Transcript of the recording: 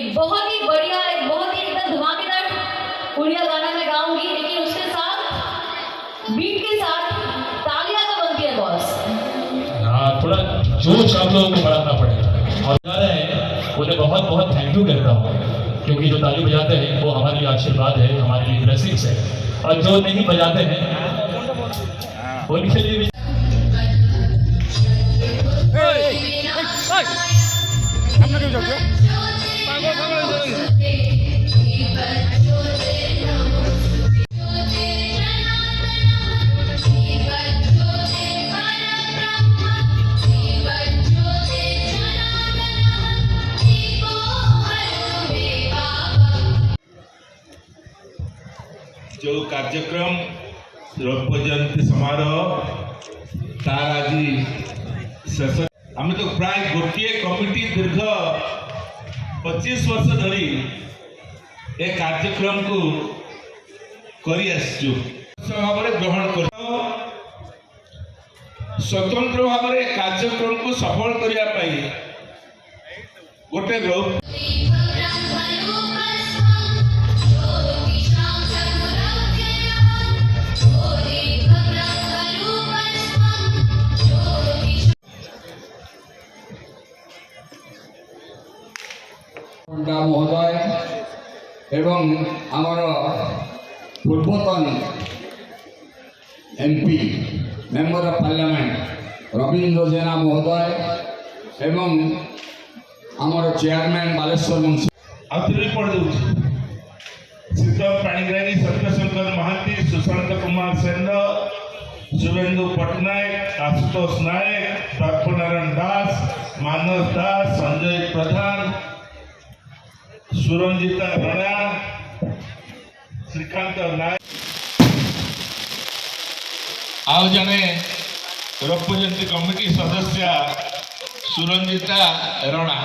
एक बहुत ही बढ़िया, एक बहुत ही एकदम धमाकेदार उड़िया गाना मैं गाऊंगी, लेकिन उसके साथ बीट के साथ तालियां तो बनती है बॉस। हाँ, थोड़ा जोश आप लोगों को बढ़ाना पड़ेगा। और गा रहे हैं, उन्हें बहुत बहुत थैंक यू कहता हूँ, क्योंकि जो ताली बजाते हैं वो हमारे लिए आशीर्वाद है, हमारे लिए ब्लेसिंग्स है, और जो नहीं बजाते हैं उनके लिए भी जो कार्यक्रम रौप्य जयंती समारोह तार आज शेष आम तो प्राय गोटे कमिटी दीर्घ 25 वर्ष धरी ए कार्यक्रम को करी भाव ग्रहण कर स्वतंत्र भाव कार्यक्रम को सफल करने गोटे महोदय एवं आमर पूर्वतन MP member of parliament Rabindra Jena महोदय एवं आमर चेयरमैन बालेश्वर मुंशी सिद्ध पाणिग्राही सत्यशंकर महांती सुशांत कुमार सेन शुभेन्दु पट्टनायक आशुतोष नायक प्रार्थनारायण दास मानस दास संजय प्रधान सुरंजिता राणा श्रीकांत नायक आउ जने रौप्य जयंती कमिटी सदस्य सुरंजिता राणा।